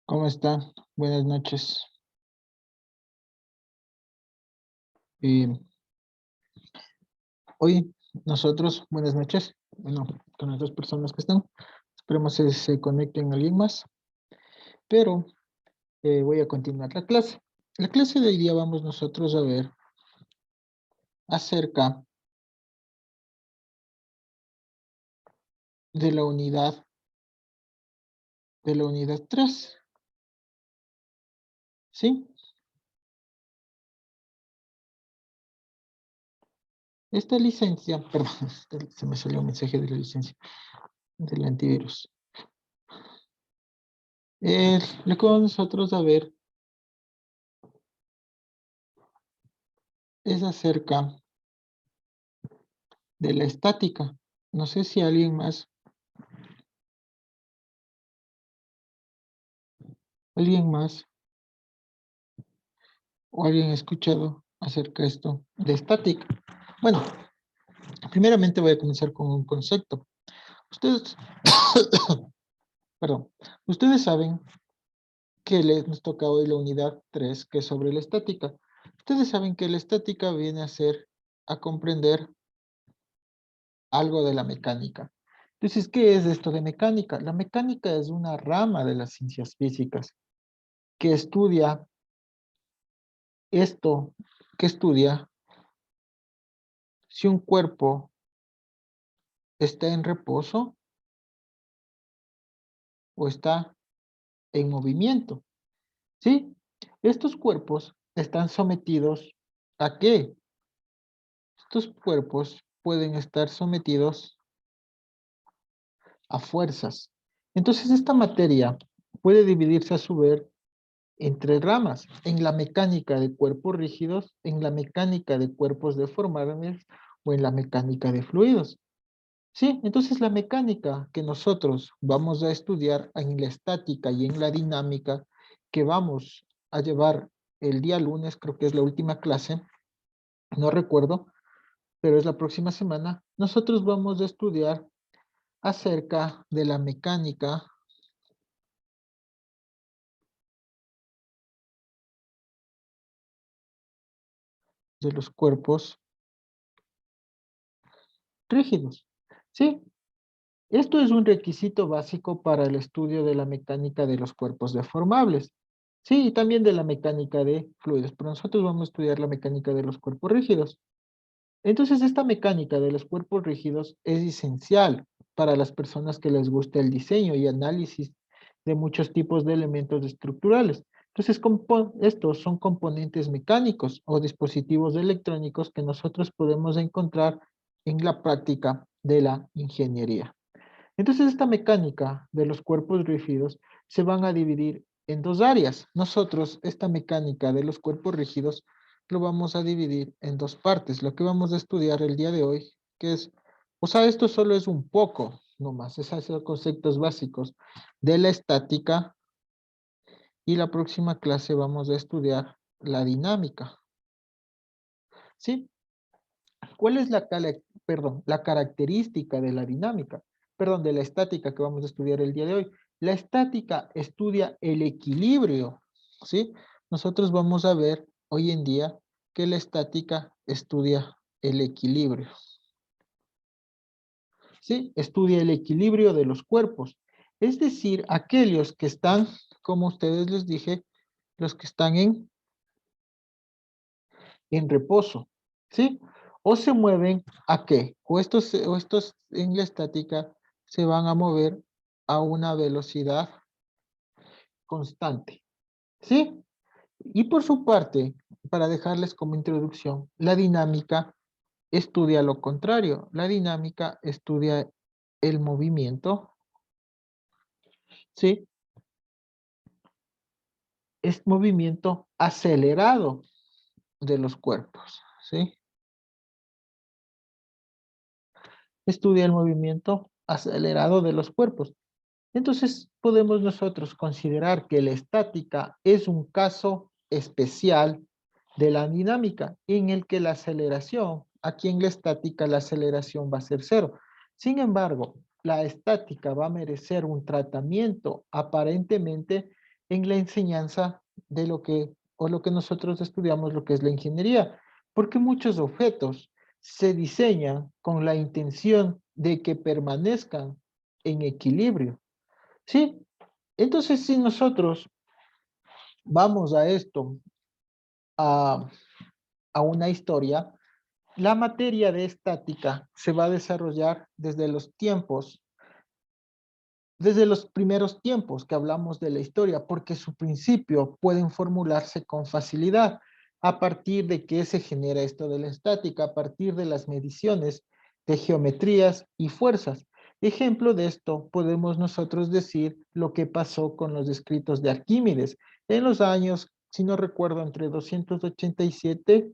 ¿Cómo está? Buenas noches. Eh, Hoy nosotros, buenas noches, bueno, con las dos personas que están, esperemos se conecten alguien más, pero voy a continuar la clase. La clase de hoy día vamos nosotros a ver acerca de la unidad 3, ¿sí? Esta licencia, perdón, se me salió un mensaje de la licencia del antivirus. Lo que vamos nosotros a ver es acerca de la estática. No sé si alguien más, alguien más o alguien ha escuchado acerca de esto de estática. Bueno, primeramente voy a comenzar con un concepto. Ustedes, perdón, ustedes saben que les nos toca hoy la unidad 3, que es sobre la estática. Ustedes saben que la estática viene a comprender algo de la mecánica. Entonces, ¿qué es esto de mecánica? La mecánica es una rama de las ciencias físicas que estudia esto, que estudia si un cuerpo está en reposo o está en movimiento. ¿Sí? Estos cuerpos están sometidos ¿a qué? Estos cuerpos pueden estar sometidos a fuerzas. Entonces, esta materia puede dividirse a su vez en tres ramas: en la mecánica de cuerpos rígidos, en la mecánica de cuerpos deformables o en la mecánica de fluidos. Sí, entonces la mecánica que nosotros vamos a estudiar en la estática y en la dinámica que vamos a llevar el día lunes, creo que es la última clase, no recuerdo, pero es la próxima semana, nosotros vamos a estudiar acerca de la mecánica de los cuerpos rígidos. Sí, esto es un requisito básico para el estudio de la mecánica de los cuerpos deformables. Sí, y también de la mecánica de fluidos, pero nosotros vamos a estudiar la mecánica de los cuerpos rígidos. Entonces, esta mecánica de los cuerpos rígidos es esencial para las personas que les gusta el diseño y análisis de muchos tipos de elementos estructurales. Entonces, estos son componentes mecánicos o dispositivos electrónicos que nosotros podemos encontrar en la práctica de la ingeniería. Entonces, esta mecánica de los cuerpos rígidos se van a dividir en dos áreas. Nosotros, esta mecánica de los cuerpos rígidos, lo vamos a dividir en dos partes. Lo que vamos a estudiar el día de hoy, que es, o sea, esto solo es un poco, nomás, esos son conceptos básicos de la estática, y la próxima clase vamos a estudiar la dinámica. ¿Sí? ¿Cuál es la característica de la dinámica? Perdón, de la estática que vamos a estudiar el día de hoy. La estática estudia el equilibrio, ¿sí? Nosotros vamos a ver hoy en día que la estática estudia el equilibrio, ¿sí? Estudia el equilibrio de los cuerpos. Es decir, aquellos que están, como ustedes les dije, los que están en reposo, ¿sí? O se mueven ¿a qué? O estos en la estática se van a mover a una velocidad constante, ¿sí? Y por su parte, para dejarles como introducción, la dinámica estudia lo contrario. La dinámica estudia el movimiento, ¿sí? Es movimiento acelerado de los cuerpos, ¿sí? Estudia el movimiento acelerado de los cuerpos. Entonces, podemos nosotros considerar que la estática es un caso especial de la dinámica, en el que la aceleración, aquí en la estática la aceleración va a ser cero. Sin embargo, la estática va a merecer un tratamiento aparentemente en la enseñanza de lo que, o lo que nosotros estudiamos, lo que es la ingeniería, porque muchos objetos se diseñan con la intención de que permanezcan en equilibrio, ¿sí? Entonces, si nosotros vamos a esto, a, a una historia, la materia de estática se va a desarrollar desde los primeros tiempos que hablamos de la historia, porque su principio pueden formularse con facilidad. ¿A partir de qué se genera esto de la estática? A partir de las mediciones de geometrías y fuerzas. Ejemplo de esto podemos nosotros decir lo que pasó con los escritos de Arquímedes en los años, si no recuerdo, entre 287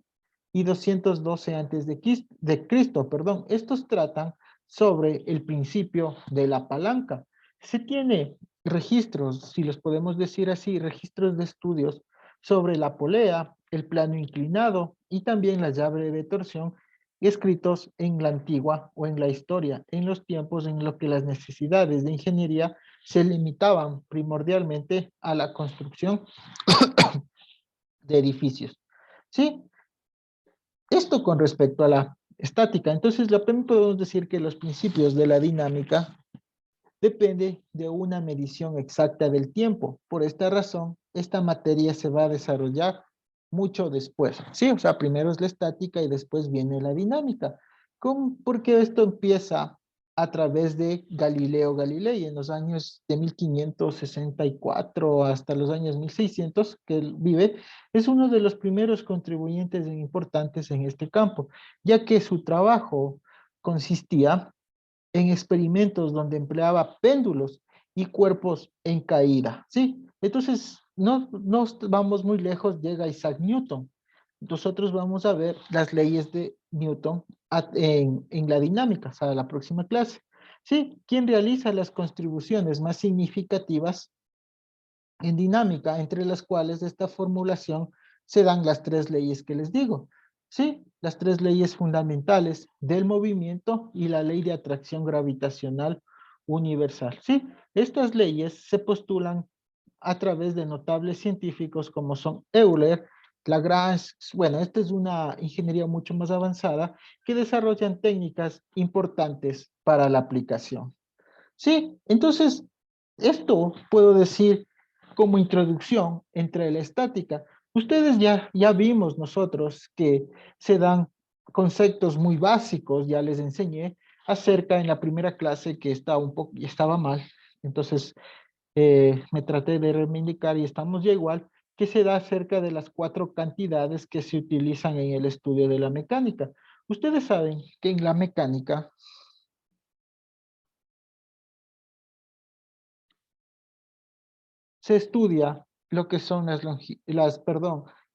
y 212 antes de Cristo, perdón. Estos tratan sobre el principio de la palanca. Se tiene registros, si los podemos decir así, registros de estudios sobre la polea, el plano inclinado y también la llave de torsión, escritos en la antigua o en la historia, en los tiempos en los que las necesidades de ingeniería se limitaban primordialmente a la construcción de edificios. ¿Sí? Esto con respecto a la estática. Entonces, también podemos decir que los principios de la dinámica depende de una medición exacta del tiempo. Por esta razón, esta materia se va a desarrollar mucho después. Sí, o sea, primero es la estática y después viene la dinámica. Porque esto empieza a través de Galileo Galilei en los años de 1564 hasta los años 1600 que él vive, es uno de los primeros contribuyentes importantes en este campo, ya que su trabajo consistía en experimentos donde empleaba péndulos y cuerpos en caída, ¿sí? Entonces, no vamos muy lejos, llega Isaac Newton. Nosotros vamos a ver las leyes de Newton en la dinámica, o sea, la próxima clase. ¿Sí? ¿Quién realiza las contribuciones más significativas en dinámica, entre las cuales de esta formulación se dan las tres leyes que les digo? Sí, las tres leyes fundamentales del movimiento y la ley de atracción gravitacional universal. Sí, estas leyes se postulan a través de notables científicos como son Euler, Lagrange, bueno, esta es una ingeniería mucho más avanzada que desarrollan técnicas importantes para la aplicación. Sí, entonces, esto puedo decir como introducción entre la estática. Ustedes ya vimos nosotros que se dan conceptos muy básicos, ya les enseñé acerca en la primera clase que estaba mal, entonces me traté de reivindicar y estamos ya igual, que se da acerca de las cuatro cantidades que se utilizan en el estudio de la mecánica. Ustedes saben que en la mecánica se estudia lo que son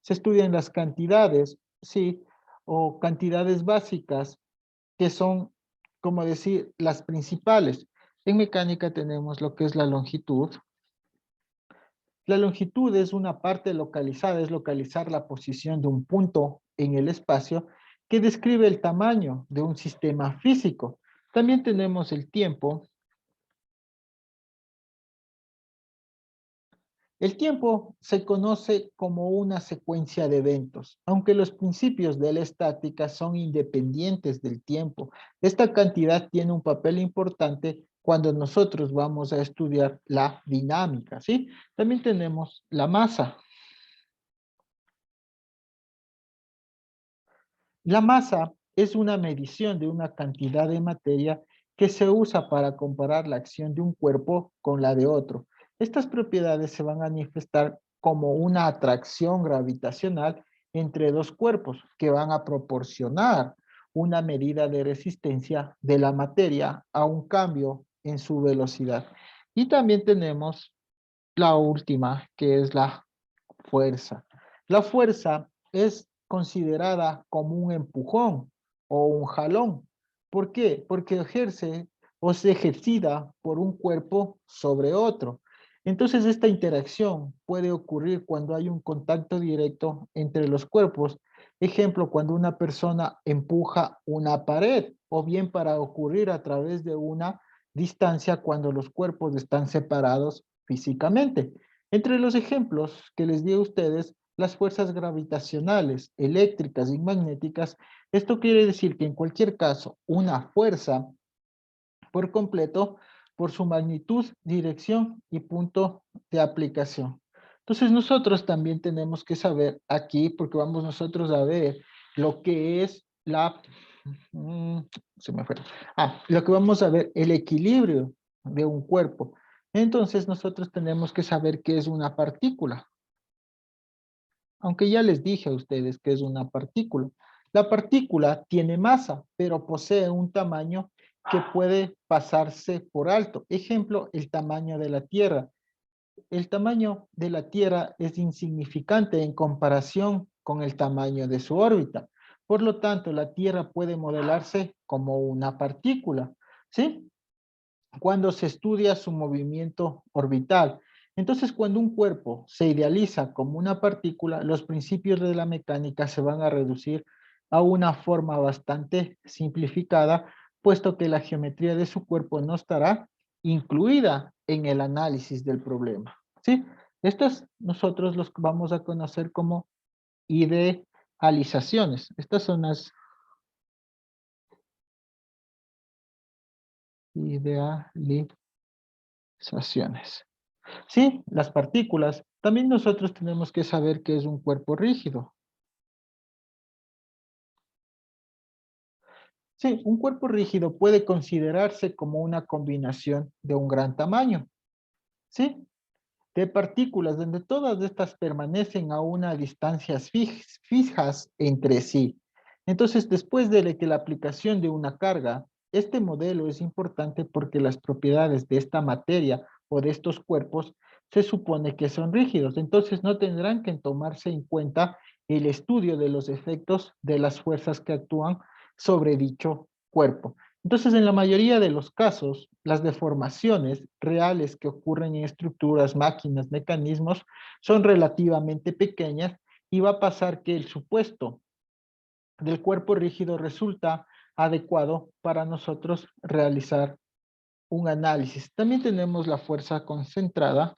se estudian las cantidades, sí, o cantidades básicas, que son, como decir, las principales. En mecánica tenemos lo que es la longitud. La longitud es una parte localizada, es localizar la posición de un punto en el espacio que describe el tamaño de un sistema físico. También tenemos el tiempo. El tiempo se conoce como una secuencia de eventos, aunque los principios de la estática son independientes del tiempo. Esta cantidad tiene un papel importante cuando nosotros vamos a estudiar la dinámica, ¿sí? También tenemos la masa. La masa es una medición de una cantidad de materia que se usa para comparar la acción de un cuerpo con la de otro. Estas propiedades se van a manifestar como una atracción gravitacional entre dos cuerpos que van a proporcionar una medida de resistencia de la materia a un cambio en su velocidad. Y también tenemos la última, que es la fuerza. La fuerza es considerada como un empujón o un jalón. ¿Por qué? Porque ejerce o se ejercita por un cuerpo sobre otro. Entonces, esta interacción puede ocurrir cuando hay un contacto directo entre los cuerpos. Ejemplo, cuando una persona empuja una pared, o bien para ocurrir a través de una distancia cuando los cuerpos están separados físicamente. Entre los ejemplos que les di a ustedes, las fuerzas gravitacionales, eléctricas y magnéticas, esto quiere decir que en cualquier caso, una fuerza por completo por su magnitud, dirección y punto de aplicación. Entonces nosotros también tenemos que saber aquí, porque vamos nosotros a ver lo que es se me fue. Lo que vamos a ver, el equilibrio de un cuerpo. Entonces nosotros tenemos que saber qué es una partícula. Aunque ya les dije a ustedes que es una partícula. La partícula tiene masa, pero posee un tamaño que puede pasarse por alto. Ejemplo, el tamaño de la Tierra. El tamaño de la Tierra es insignificante en comparación con el tamaño de su órbita. Por lo tanto, la Tierra puede modelarse como una partícula, ¿sí? Cuando se estudia su movimiento orbital. Entonces, cuando un cuerpo se idealiza como una partícula, los principios de la mecánica se van a reducir a una forma bastante simplificada, puesto que la geometría de su cuerpo no estará incluida en el análisis del problema. ¿Sí? Estas nosotros los vamos a conocer como idealizaciones. Estas son las idealizaciones. Sí, las partículas. También nosotros tenemos que saber qué es un cuerpo rígido. Sí, un cuerpo rígido puede considerarse como una combinación de un gran tamaño, ¿sí? De partículas donde todas estas permanecen a una distancias fijas entre sí. Entonces, después de que la aplicación de una carga, este modelo es importante porque las propiedades de esta materia o de estos cuerpos se supone que son rígidos. Entonces, no tendrán que tomarse en cuenta el estudio de los efectos de las fuerzas que actúan sobre dicho cuerpo. Entonces, en la mayoría de los casos, las deformaciones reales que ocurren en estructuras, máquinas, mecanismos, son relativamente pequeñas y va a pasar que el supuesto del cuerpo rígido resulta adecuado para nosotros realizar un análisis. También tenemos la fuerza concentrada.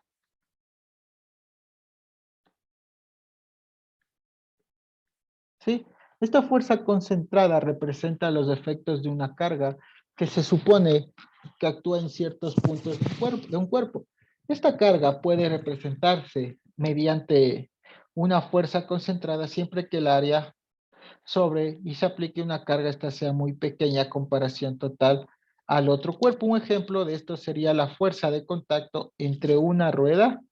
¿Sí? Esta fuerza concentrada representa los efectos de una carga que se supone que actúa en ciertos puntos de un cuerpo. Esta carga puede representarse mediante una fuerza concentrada siempre que el área sobre y se aplique una carga, esta sea muy pequeña a comparación total al otro cuerpo. Un ejemplo de esto sería la fuerza de contacto entre una rueda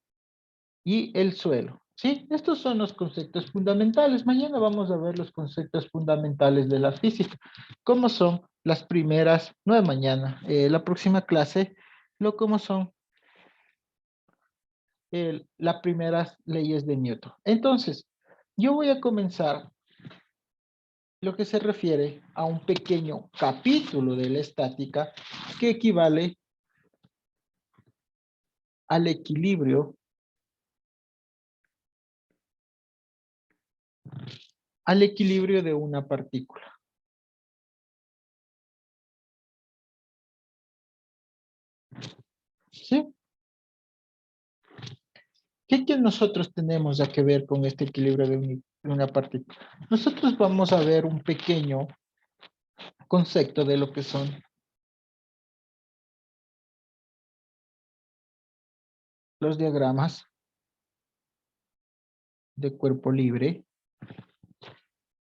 y el suelo. ¿Sí? Estos son los conceptos fundamentales. Mañana vamos a ver los conceptos fundamentales de la física, como son las primeras, no de mañana, la próxima clase, como son las primeras leyes de Newton. Entonces, yo voy a comenzar lo que se refiere a un pequeño capítulo de la estática que equivale al equilibrio de una partícula. ¿Sí? ¿Qué nosotros tenemos ya que ver con este equilibrio de una partícula? Nosotros vamos a ver un pequeño concepto de lo que son los diagramas de cuerpo libre,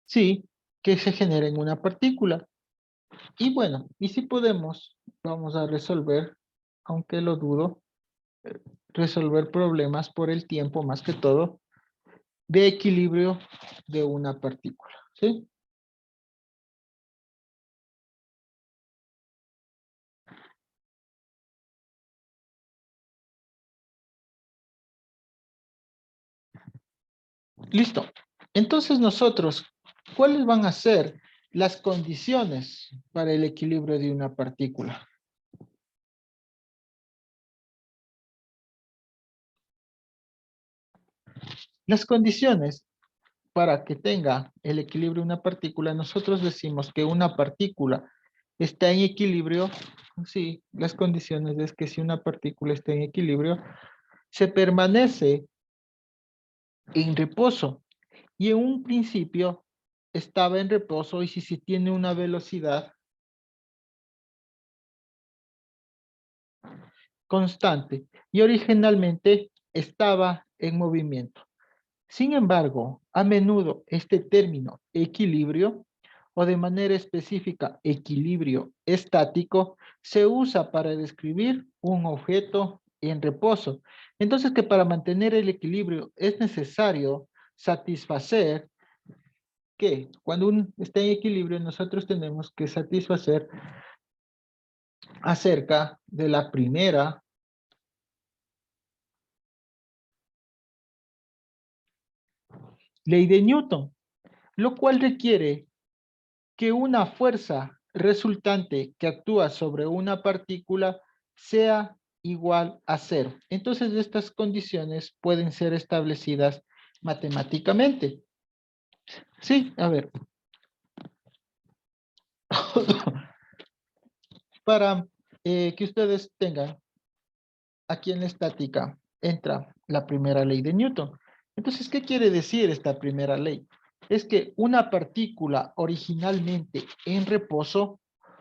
sí, que se genera en una partícula. Y bueno, y si podemos, vamos a resolver, aunque lo dudo, resolver problemas por el tiempo más que todo, de equilibrio de una partícula, ¿sí? Listo. Entonces nosotros, ¿cuáles van a ser las condiciones para el equilibrio de una partícula? Las condiciones para que tenga el equilibrio de una partícula, nosotros decimos que una partícula está en equilibrio, sí, las condiciones es que si una partícula está en equilibrio, se permanece en reposo y en un principio estaba en reposo y si se tiene una velocidad constante y originalmente estaba en movimiento. Sin embargo, a menudo este término equilibrio o de manera específica equilibrio estático se usa para describir un objeto en reposo. Entonces que para mantener el equilibrio es necesario satisfacer que cuando está en equilibrio nosotros tenemos que satisfacer acerca de la primera ley de Newton, lo cual requiere que una fuerza resultante que actúa sobre una partícula sea igual a cero. Entonces, estas condiciones pueden ser establecidas matemáticamente. Sí, a ver. Para que ustedes tengan aquí en la estática, entra la primera ley de Newton. Entonces, ¿qué quiere decir esta primera ley? Es que una partícula originalmente en reposo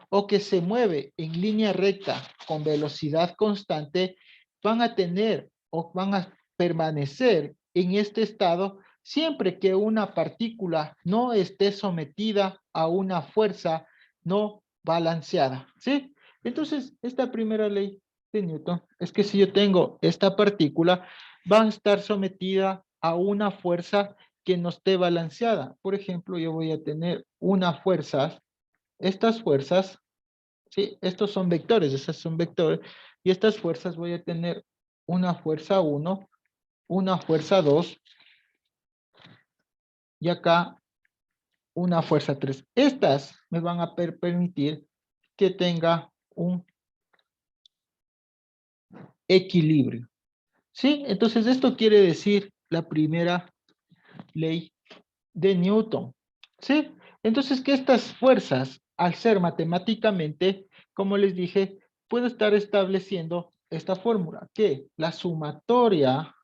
o que se mueve en línea recta con velocidad constante van a tener o van a permanecer en este estado siempre que una partícula no esté sometida a una fuerza no balanceada, ¿sí? Entonces, esta primera ley de Newton es que si yo tengo esta partícula, va a estar sometida a una fuerza que no esté balanceada. Por ejemplo, yo voy a tener una fuerza, estas fuerzas, ¿sí? Estos son vectores, esas son vectores, y estas fuerzas voy a tener una fuerza 1, una fuerza 2, y acá una fuerza 3. Estas me van a permitir que tenga un equilibrio. ¿Sí? Entonces esto quiere decir la primera ley de Newton. ¿Sí? Entonces que estas fuerzas, al ser matemáticamente, como les dije, puedo estar estableciendo esta fórmula, que la sumatoria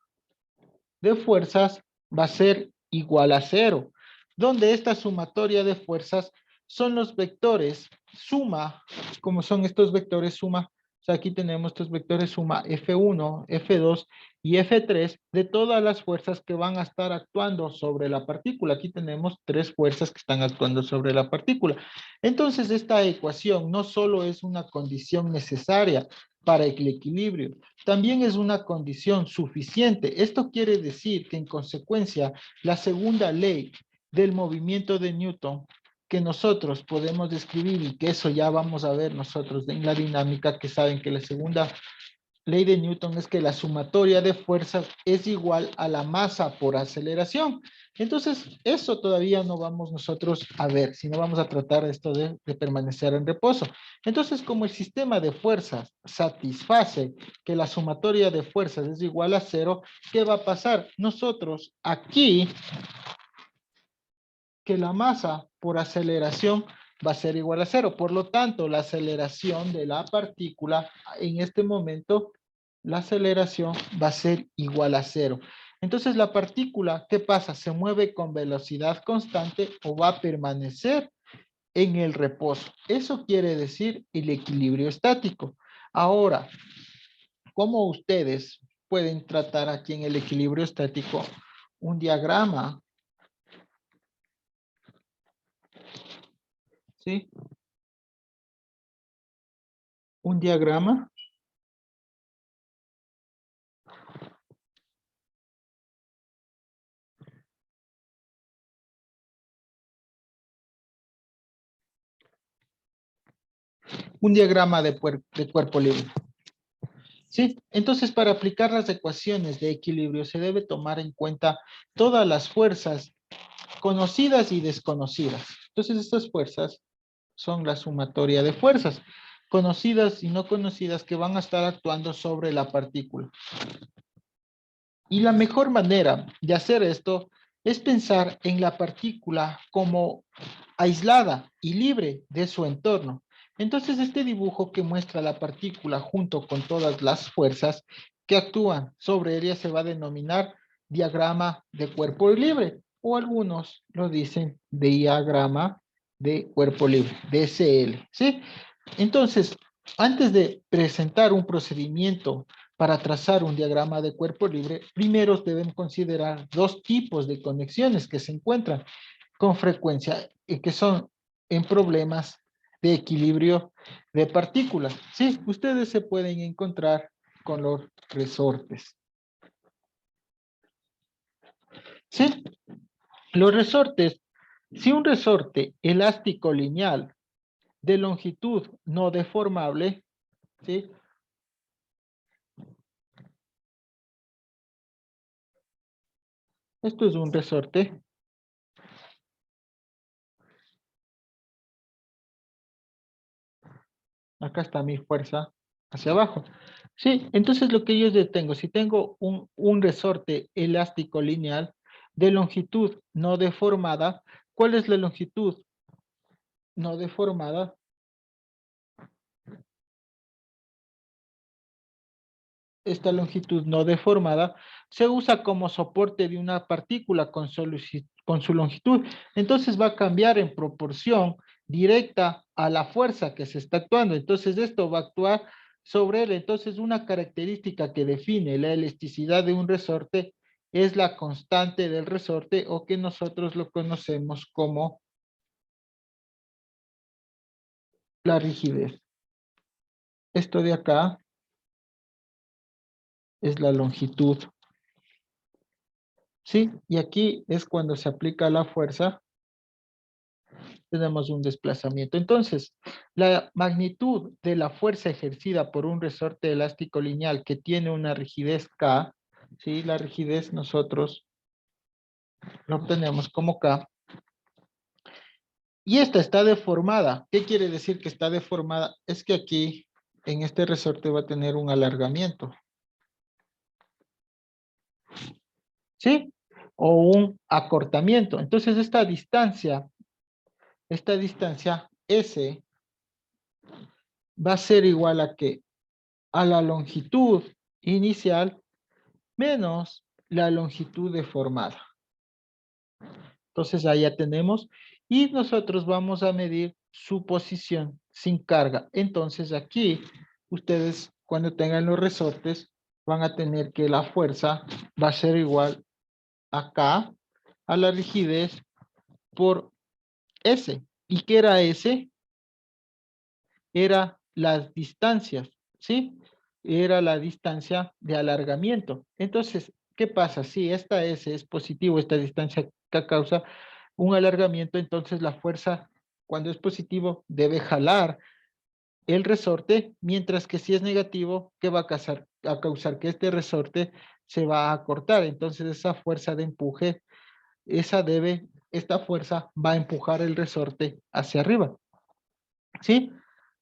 de fuerzas va a ser igual a cero, donde esta sumatoria de fuerzas son los vectores suma, como son estos vectores suma, o sea, aquí tenemos estos vectores suma F1, F2 y F3 de todas las fuerzas que van a estar actuando sobre la partícula. Aquí tenemos tres fuerzas que están actuando sobre la partícula. Entonces, esta ecuación no solo es una condición necesaria para el equilibrio, también es una condición suficiente. Esto quiere decir que en consecuencia la segunda ley del movimiento de Newton que nosotros podemos describir y que eso ya vamos a ver nosotros en la dinámica, que saben que la segunda ley de Newton es que la sumatoria de fuerzas es igual a la masa por aceleración. Entonces, eso todavía no vamos nosotros a ver, sino vamos a tratar esto de permanecer en reposo. Entonces, como el sistema de fuerzas satisface que la sumatoria de fuerzas es igual a cero, ¿qué va a pasar? Nosotros aquí, que la masa por aceleración va a ser igual a cero. Por lo tanto, la aceleración de la partícula en este momento, la aceleración va a ser igual a cero. Entonces, la partícula, ¿qué pasa? ¿Se mueve con velocidad constante o va a permanecer en el reposo? Eso quiere decir el equilibrio estático. Ahora, ¿cómo ustedes pueden tratar aquí en el equilibrio estático un diagrama? ¿Sí? Un diagrama. Un diagrama de cuerpo libre. ¿Sí? Entonces, para aplicar las ecuaciones de equilibrio se debe tomar en cuenta todas las fuerzas conocidas y desconocidas. Entonces, estas fuerzas son la sumatoria de fuerzas conocidas y no conocidas que van a estar actuando sobre la partícula. Y la mejor manera de hacer esto es pensar en la partícula como aislada y libre de su entorno. Entonces, este dibujo que muestra la partícula junto con todas las fuerzas que actúan sobre ella se va a denominar diagrama de cuerpo libre, o algunos lo dicen diagrama de cuerpo libre, DCL, ¿sí? Entonces, antes de presentar un procedimiento para trazar un diagrama de cuerpo libre, primero deben considerar dos tipos de conexiones que se encuentran con frecuencia y que son en problemas de equilibrio de partículas. Sí, ustedes se pueden encontrar con los resortes. Sí, los resortes, si un resorte elástico lineal de longitud no deformable, ¿sí? Esto es un resorte. Acá está mi fuerza hacia abajo. Sí, entonces lo que yo tengo, si tengo un resorte elástico lineal de longitud no deformada, ¿cuál es la longitud no deformada? Esta longitud no deformada se usa como soporte de una partícula con su longitud. Entonces va a cambiar en proporción directa a la fuerza que se está actuando. Entonces esto va a actuar sobre él. Entonces una característica que define la elasticidad de un resorte es la constante del resorte o que nosotros lo conocemos como la rigidez. Esto de acá es la longitud. ¿Sí? Y aquí es cuando se aplica la fuerza, tenemos un desplazamiento. Entonces, la magnitud de la fuerza ejercida por un resorte elástico lineal que tiene una rigidez K, ¿sí? La rigidez nosotros lo obtenemos como K. Y esta está deformada. ¿Qué quiere decir que está deformada? Es que aquí, en este resorte va a tener un alargamiento. ¿Sí? O un acortamiento. Entonces, esta distancia S va a ser igual a ¿qué? A la longitud inicial menos la longitud deformada. Entonces ahí ya tenemos y nosotros vamos a medir su posición sin carga. Entonces aquí ustedes cuando tengan los resortes van a tener que la fuerza va a ser igual acá a la rigidez por S. ¿Y qué era S? Era las distancias, ¿sí? Era la distancia de alargamiento. Entonces, ¿qué pasa? Si esta S es positivo, esta distancia que causa un alargamiento, entonces la fuerza, cuando es positivo, debe jalar el resorte, mientras que si es negativo, ¿qué va a causar? Que este resorte se va a cortar. Entonces, esa fuerza de empuje, esta fuerza va a empujar el resorte hacia arriba. ¿Sí?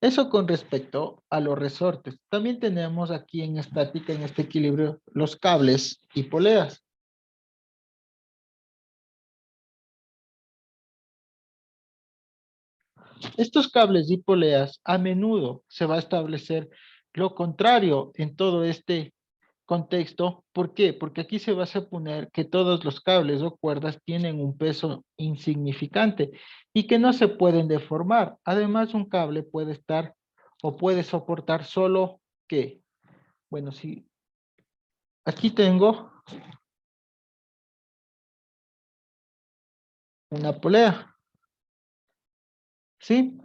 Eso con respecto a los resortes. También tenemos aquí en estática, en este equilibrio, los cables y poleas. Estos cables y poleas a menudo se va a establecer lo contrario en todo este contexto. ¿Por qué? Porque aquí se va a suponer que todos los cables o cuerdas tienen un peso insignificante y que no se pueden deformar. Además, un cable puede estar o puede soportar solo ¿qué? Bueno, si aquí tengo una polea, ¿sí?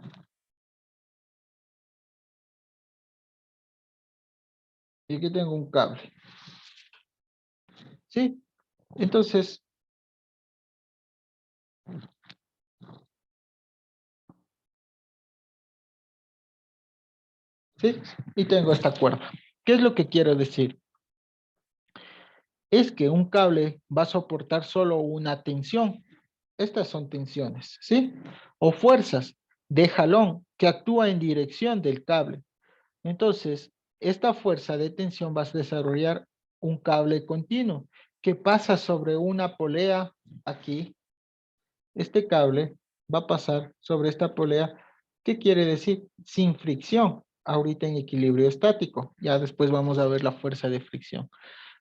Y aquí tengo un cable, ¿sí? Entonces, ¿sí? Y tengo esta cuerda. ¿Qué es lo que quiero decir? Es que un cable va a soportar solo una tensión. Estas son tensiones, ¿sí? O fuerzas de jalón que actúa en dirección del cable. Entonces, esta fuerza de tensión va a desarrollar un cable continuo que pasa sobre una polea aquí. Este cable va a pasar sobre esta polea. ¿Qué quiere decir? Sin fricción. ahorita en equilibrio estático. Ya después vamos a ver la fuerza de fricción.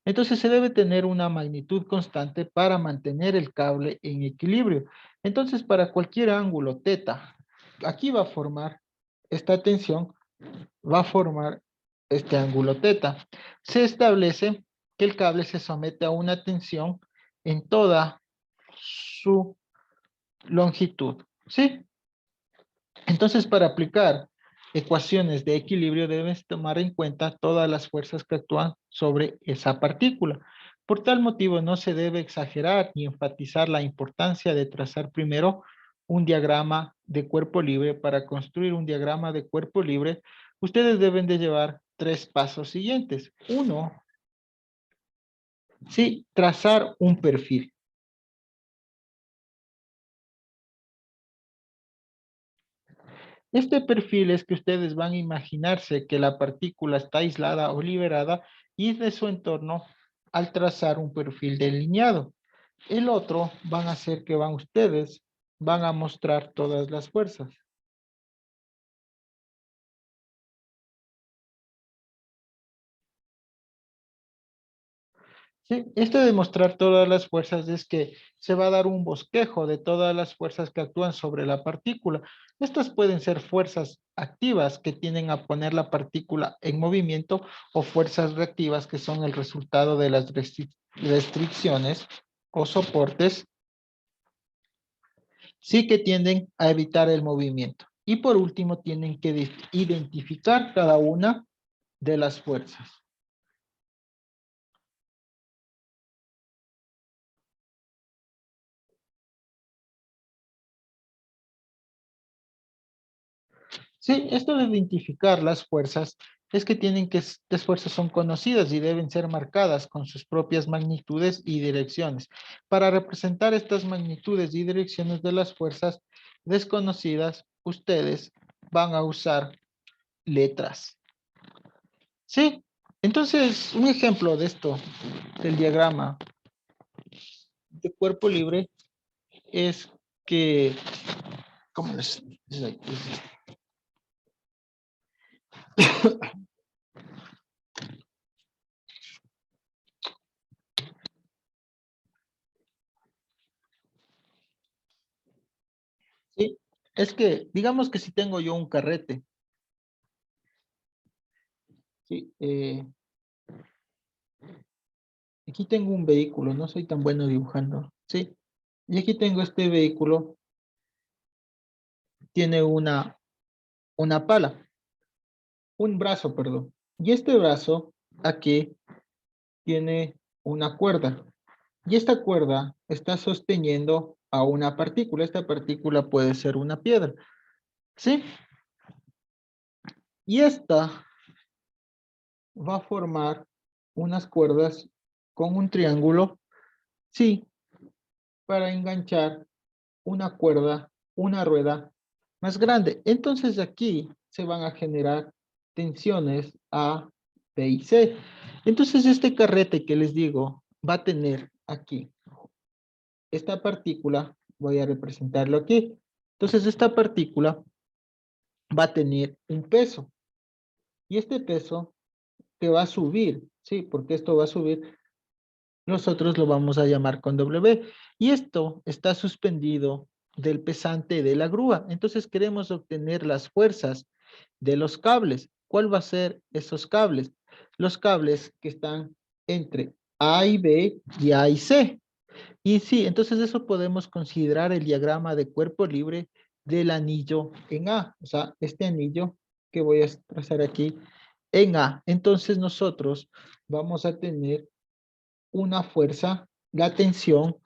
Entonces se debe tener una magnitud constante para mantener el cable en equilibrio. Entonces para cualquier ángulo teta, aquí va a formar esta tensión, va a formar este ángulo teta. Se establece que el cable se somete a una tensión en toda su longitud, ¿sí? Entonces, para aplicar ecuaciones de equilibrio debes tomar en cuenta todas las fuerzas que actúan sobre esa partícula. Por tal motivo, no se debe exagerar ni enfatizar la importancia de trazar primero un diagrama de cuerpo libre. Para construir un diagrama de cuerpo libre, ustedes deben de llevar 3 pasos siguientes. Uno, sí, trazar un perfil. Este perfil es que ustedes van a imaginarse que la partícula está aislada o liberada y de su entorno al trazar un perfil delineado. El otro van a hacer que ustedes van a mostrar todas las fuerzas. Sí, esto de mostrar todas las fuerzas es que se va a dar un bosquejo de todas las fuerzas que actúan sobre la partícula. Estas pueden ser fuerzas activas que tienden a poner la partícula en movimiento o fuerzas reactivas que son el resultado de las restricciones o soportes, sí que tienden a evitar el movimiento. Y por último, tienen que identificar cada una de las fuerzas. Sí, esto de identificar las fuerzas es que las fuerzas son conocidas y deben ser marcadas con sus propias magnitudes y direcciones. Para representar estas magnitudes y direcciones de las fuerzas desconocidas, ustedes van a usar letras. Sí, entonces un ejemplo de esto, del diagrama de cuerpo libre, es que, ¿cómo les? Sí, es que, digamos que si tengo yo un carrete, sí, aquí tengo un vehículo, no soy tan bueno dibujando, sí, y aquí tengo este vehículo, tiene una pala, un brazo, perdón, y este brazo aquí tiene una cuerda, y esta cuerda está sosteniendo a una partícula, esta partícula puede ser una piedra, ¿sí? Y esta va a formar unas cuerdas con un triángulo, sí, para enganchar una cuerda, una rueda más grande. Entonces aquí se van a generar tensiones A, B y C. Entonces este carrete que les digo va a tener aquí esta partícula, voy a representarlo aquí. Entonces esta partícula va a tener un peso y este peso que va a subir, ¿sí? Porque esto va a subir, nosotros lo vamos a llamar con W. Y esto está suspendido del pesante de la grúa. Entonces queremos obtener las fuerzas de los cables. ¿Cuál va a ser esos cables? Los cables que están entre A y B y A y C. Y sí, entonces eso podemos considerar el diagrama de cuerpo libre del anillo en A. O sea, este anillo que voy a trazar aquí en A. Entonces nosotros vamos a tener una fuerza, la tensión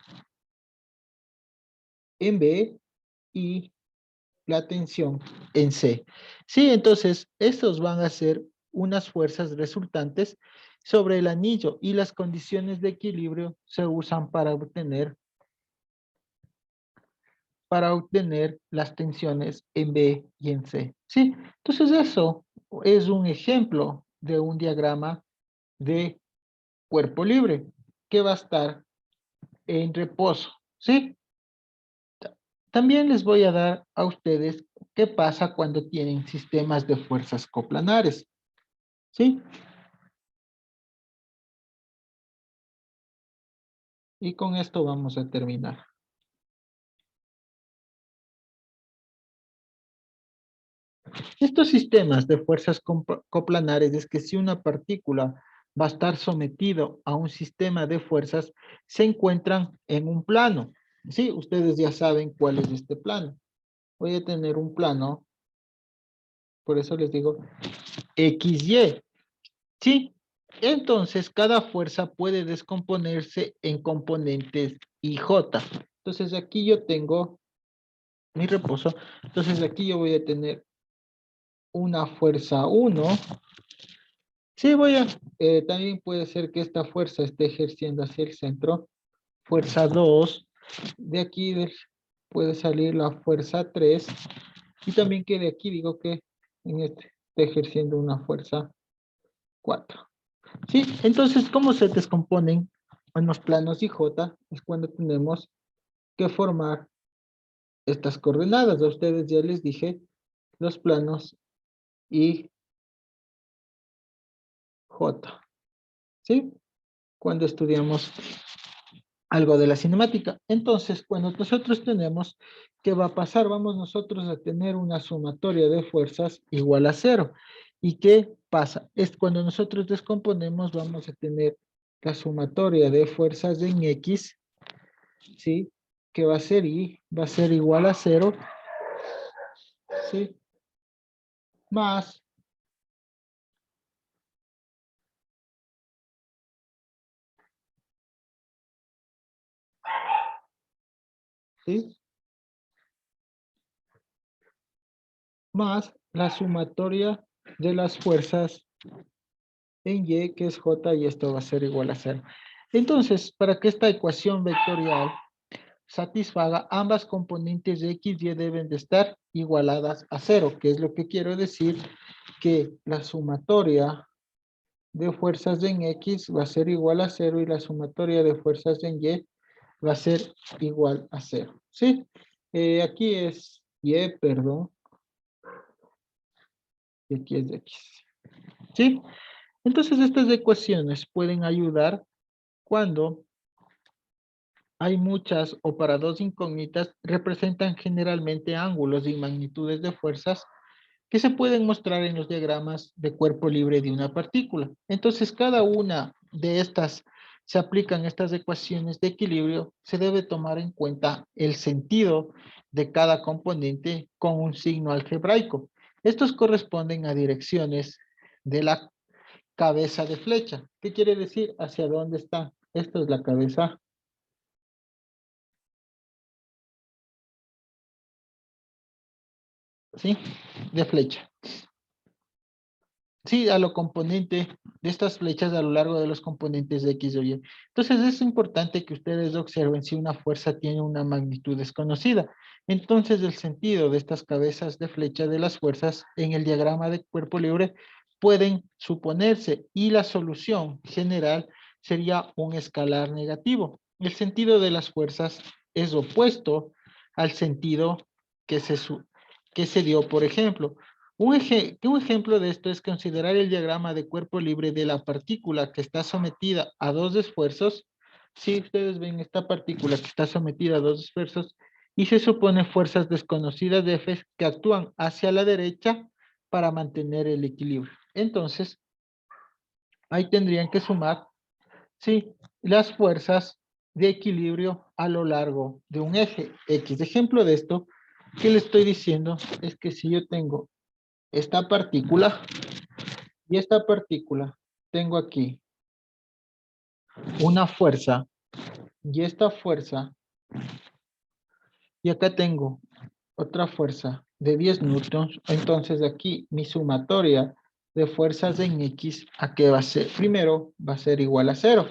en B y la tensión en C. Sí, entonces estos van a ser unas fuerzas resultantes sobre el anillo y las condiciones de equilibrio se usan para obtener las tensiones en B y en C. Sí, entonces eso es un ejemplo de un diagrama de cuerpo libre que va a estar en reposo. Sí, también les voy a dar a ustedes ¿Qué pasa cuando tienen sistemas de fuerzas coplanares? ¿Sí? Y con esto vamos a terminar. Estos sistemas de fuerzas coplanares es que si una partícula va a estar sometido a un sistema de fuerzas, se encuentran en un plano. Sí, ustedes ya saben cuál es este plano. Voy a tener un plano, por eso les digo XY. Sí, entonces cada fuerza puede descomponerse en componentes IJ. Entonces aquí yo tengo mi reposo. Entonces aquí yo voy a tener una fuerza 1. Sí, también puede ser que esta fuerza esté ejerciendo hacia el centro. Fuerza 2. De aquí puede salir la fuerza 3. Y también que de aquí digo que en este está ejerciendo una fuerza 4. Sí, entonces, ¿cómo se descomponen en los planos IJ? Es cuando tenemos que formar estas coordenadas. A ustedes ya les dije los planos IJ. ¿Sí? Cuando estudiamos algo de la cinemática. Entonces, cuando nosotros tenemos, ¿qué va a pasar? Vamos nosotros a tener una sumatoria de fuerzas igual a 0. ¿Y qué pasa? Es cuando nosotros descomponemos, vamos a tener la sumatoria de fuerzas en X, ¿sí? Que va a ser Y, va a ser igual a 0, ¿sí? Más, ¿sí? Más la sumatoria de las fuerzas en Y, que es J, y esto va a ser igual a 0. Entonces, para que esta ecuación vectorial satisfaga, ambas componentes de X y Y deben de estar igualadas a 0, que es lo que quiero decir, que la sumatoria de fuerzas en X va a ser igual a 0 y la sumatoria de fuerzas en Y va a ser igual a 0. ¿Sí? Aquí es Y, perdón, y aquí es X. ¿Sí? Entonces estas ecuaciones pueden ayudar cuando hay muchas o para dos incógnitas, representan generalmente ángulos y magnitudes de fuerzas que se pueden mostrar en los diagramas de cuerpo libre de una partícula. Entonces, cada una de estas, se aplican estas ecuaciones de equilibrio, se debe tomar en cuenta el sentido de cada componente con un signo algebraico. Estos corresponden a direcciones de la cabeza de flecha. ¿Qué quiere decir? ¿Hacia dónde está? Esto es la cabeza, ¿sí? De flecha. Sí, a lo componente de estas flechas a lo largo de los componentes de X o Y. Entonces es importante que ustedes observen si una fuerza tiene una magnitud desconocida. Entonces el sentido de estas cabezas de flecha de las fuerzas en el diagrama de cuerpo libre pueden suponerse y la solución general sería un escalar negativo. El sentido de las fuerzas es opuesto al sentido que que se dio, por ejemplo. Un ejemplo de esto es considerar el diagrama de cuerpo libre de la partícula que está sometida a dos esfuerzos. Si ustedes ven esta partícula que está sometida a dos esfuerzos y se supone fuerzas desconocidas de F que actúan hacia la derecha para mantener el equilibrio. Entonces, ahí tendrían que sumar, sí, las fuerzas de equilibrio a lo largo de un eje X. Ejemplo de esto que le estoy diciendo es que si yo tengo esta partícula y esta partícula, tengo aquí una fuerza y esta fuerza, y acá tengo otra fuerza de 10 newtons, entonces aquí mi sumatoria de fuerzas en X, ¿a qué va a ser? Primero va a ser igual a 0,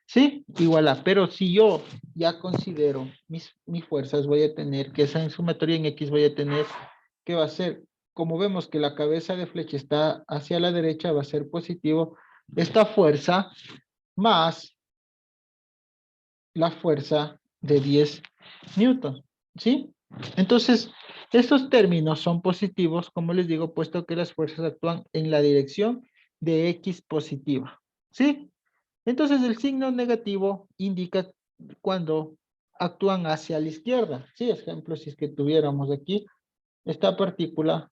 ¿sí? Igual a, pero si yo ya considero mis fuerzas, voy a tener que esa sumatoria en X voy a tener que va a ser, como vemos que la cabeza de flecha está hacia la derecha, va a ser positivo, esta fuerza más la fuerza de 10 newtons, ¿sí? Entonces, estos términos son positivos, como les digo, puesto que las fuerzas actúan en la dirección de X positiva. ¿Sí? Entonces, el signo negativo indica cuando actúan hacia la izquierda. Sí, ejemplo, si es que tuviéramos aquí, esta partícula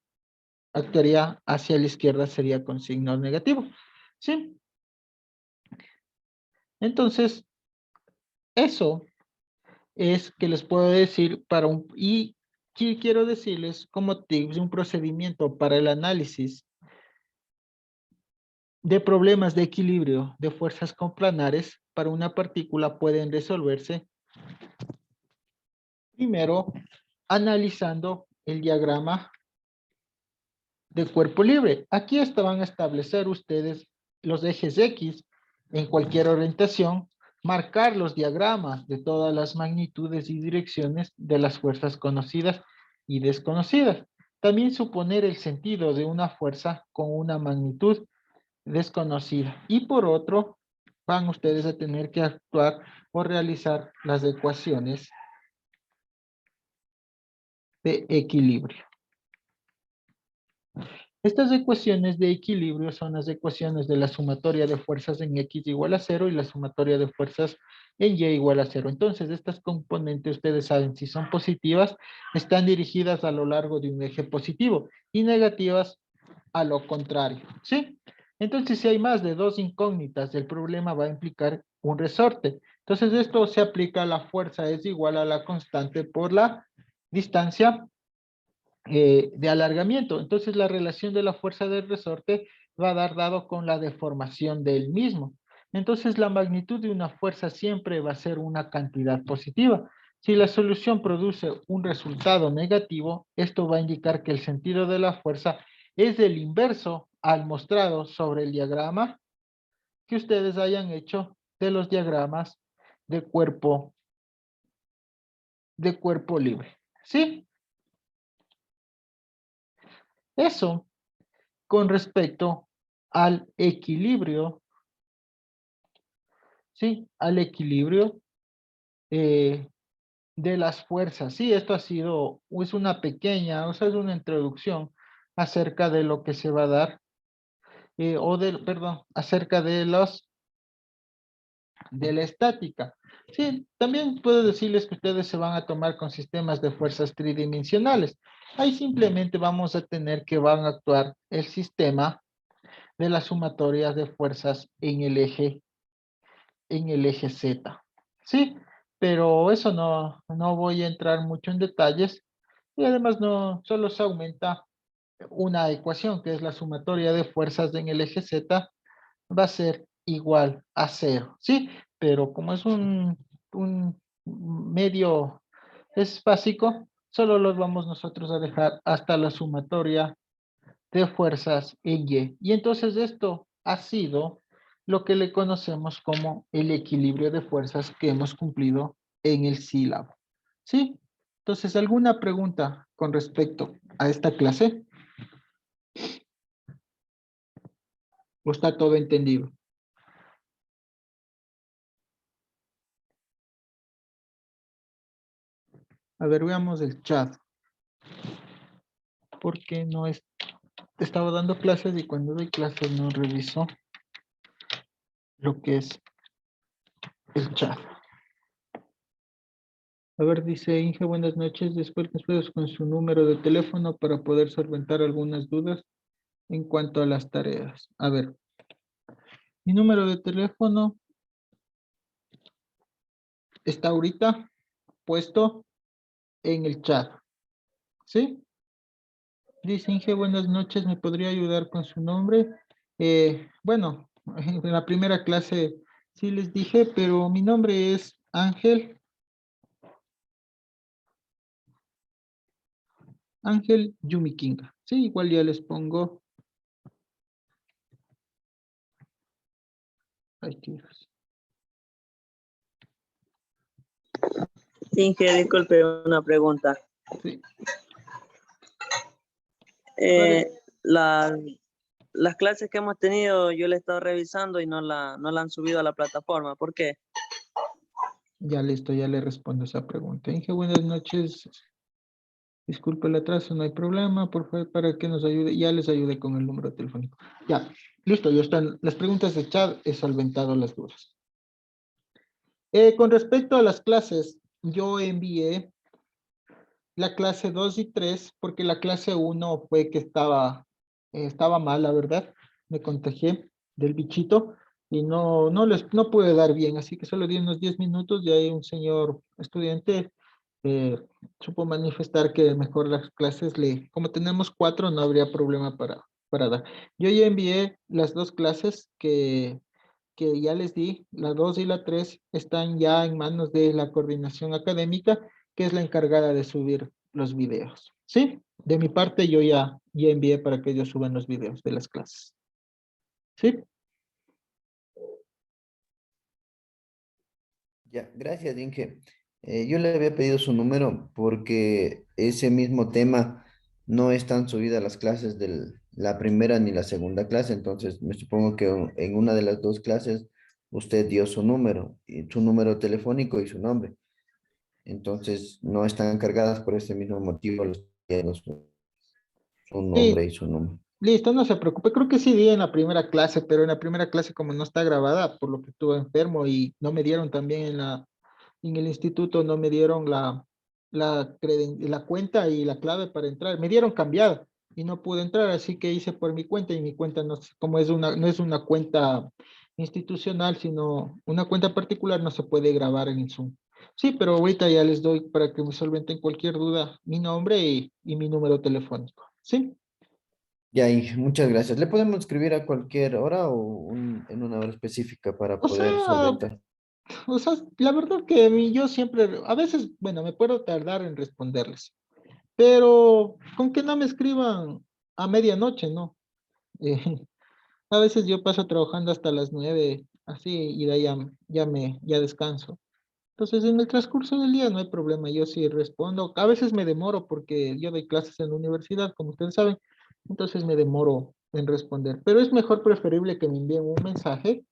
actuaría hacia la izquierda, sería con signo negativo. ¿Sí? Entonces, eso es que les puedo decir para un... Y quiero decirles como tips un procedimiento para el análisis de problemas de equilibrio de fuerzas coplanares para una partícula pueden resolverse primero analizando el diagrama de cuerpo libre. Aquí van a establecer ustedes los ejes X en cualquier orientación, marcar los diagramas de todas las magnitudes y direcciones de las fuerzas conocidas y desconocidas. También suponer el sentido de una fuerza con una magnitud desconocida. Y por otro, van ustedes a tener que actuar o realizar las ecuaciones de equilibrio. Estas ecuaciones de equilibrio son las ecuaciones de la sumatoria de fuerzas en X igual a 0 y la sumatoria de fuerzas en Y igual a 0. Entonces, estas componentes, ustedes saben, si son positivas, están dirigidas a lo largo de un eje positivo y negativas a lo contrario, ¿sí? Entonces, si hay más de dos incógnitas, el problema va a implicar un resorte. Entonces, esto se aplica a la fuerza es igual a la constante por la distancia de alargamiento. Entonces, la relación de la fuerza del resorte va a dar dado con la deformación del mismo. Entonces, la magnitud de una fuerza siempre va a ser una cantidad positiva. Si la solución produce un resultado negativo, esto va a indicar que el sentido de la fuerza es el inverso al mostrado sobre el diagrama que ustedes hayan hecho de los diagramas de cuerpo libre. ¿Sí? Eso con respecto al equilibrio, ¿sí? Al equilibrio eh, de las fuerzas. Sí, esto ha sido, es una pequeña, o sea, es una introducción acerca de lo que se va a dar, perdón, acerca de la estática. Sí, también puedo decirles que ustedes se van a tomar con sistemas de fuerzas tridimensionales. Ahí simplemente vamos a tener que van a actuar el sistema de las sumatorias de fuerzas en el eje Z. Sí, pero eso no voy a entrar mucho en detalles y además no, solo se aumenta una ecuación que es la sumatoria de fuerzas en el eje Z va a ser igual a cero, ¿sí? Pero como es un medio, es básico, solo los vamos nosotros a dejar hasta la sumatoria de fuerzas en Y. Y entonces esto ha sido lo que le conocemos como el equilibrio de fuerzas que hemos cumplido en el sílabo. ¿Sí? Entonces, ¿alguna pregunta con respecto a esta clase? ¿O está todo entendido? A ver, veamos el chat. Porque no es, estaba dando clases y cuando doy clases no reviso lo que es el chat. A ver, dice Inge, buenas noches. Después con su número de teléfono para poder solventar algunas dudas en cuanto a las tareas. A ver, mi número de teléfono está ahorita puesto en el chat. ¿Sí? Dice Inge, buenas noches. ¿Me podría ayudar con su nombre? Bueno, en la primera clase sí les dije, pero mi nombre es Ángel. Ángel Yumikinga. Sí, igual ya les pongo. Ay, Dios. Inge, disculpe una pregunta. Sí. Las clases que hemos tenido, yo le he estado revisando y no la han subido a la plataforma. ¿Por qué? Ya listo, ya le respondo esa pregunta. Inge, buenas noches. Disculpe el atraso, no hay problema, por favor, para que nos ayude, ya les ayude con el número telefónico. Ya, listo, ya están las preguntas de chat, he solventado las dudas. Con respecto a las clases, yo envié la clase 2 y 3 porque la clase 1 fue que estaba mal, la verdad. Me contagié del bichito y no pude dar bien, así que solo di unos 10 minutos y ahí un señor estudiante eh, supo manifestar que mejor las clases como tenemos 4, no habría problema para dar. Yo ya envié las dos clases que ya les di, la 2 y la 3 están ya en manos de la coordinación académica, que es la encargada de subir los videos. ¿Sí? De mi parte, yo ya envié para que ellos suban los videos de las clases. ¿Sí? Ya, gracias, Inge. Yo le había pedido su número porque ese mismo tema no están subidas las clases de la primera ni la segunda clase, entonces me supongo que en una de las dos clases usted dio su número, y su número telefónico y su nombre. Entonces no están cargadas por ese mismo motivo su Sí, nombre y su número. listo, no se preocupe. Creo que sí di en la primera clase, pero en la primera clase como no está grabada, por lo que estuve enfermo y no me dieron también en el instituto, no me dieron la cuenta y la clave para entrar. Me dieron cambiada y no pude entrar, así que hice por mi cuenta y mi cuenta no, como no es una cuenta institucional, sino una cuenta particular, no se puede grabar en Zoom. Sí, pero ahorita ya les doy para que me solventen cualquier duda, mi nombre y mi número telefónico. ¿Sí? Ya, Inge, muchas gracias. ¿Le podemos escribir a cualquier hora o en una hora específica para O poder sea, solventar? la verdad que yo siempre, a veces, bueno, me puedo tardar en responderles, pero con que no me escriban a medianoche, ¿no? Eh, a veces yo paso trabajando hasta las 9, así, y de ahí ya descanso. Entonces, en el transcurso del día no hay problema, yo sí respondo. A veces me demoro porque yo doy clases en la universidad, como ustedes saben, entonces me demoro en responder, pero es mejor preferible que me envíen un mensaje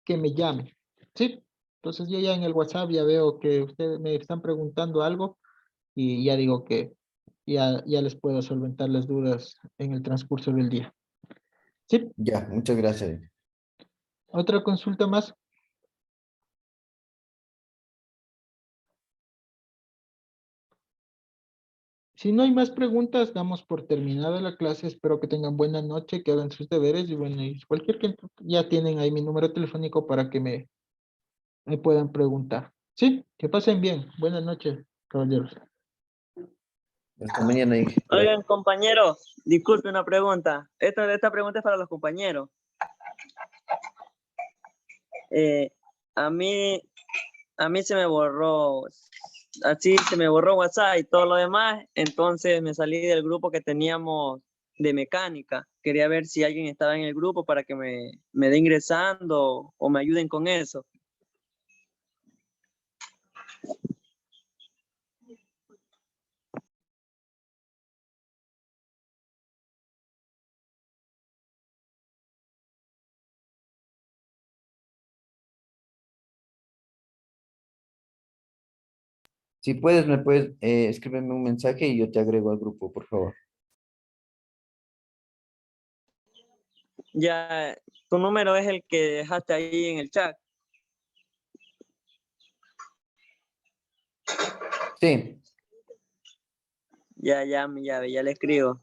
que me llame, ¿sí? Entonces yo ya en el WhatsApp ya veo que ustedes me están preguntando algo y ya digo que ya les puedo solventar las dudas en el transcurso del día. ¿Sí? Ya, muchas gracias, Inge. ¿Otra consulta más? Si no hay más preguntas, damos por terminada la clase. Espero que tengan buena noche, que hagan sus deberes y bueno, y cualquier que ya tienen ahí mi número telefónico para que me puedan preguntar. ¿Sí? Que pasen bien. Buenas noches, caballeros. Hasta mañana, Inge. Gracias. Oigan, compañero, disculpe una pregunta. Esta pregunta es para los compañeros. Eh, a mí, a mí se me borró, así se me borró WhatsApp y todo lo demás, entonces me salí del grupo que teníamos de mecánica. Quería ver si alguien estaba en el grupo para que me dé ingresando o me ayuden con eso. Si puedes, me puedes escribirme un mensaje y yo te agrego al grupo, por favor. Ya, tu número es el que dejaste ahí en el chat. Sí, Ya le escribo.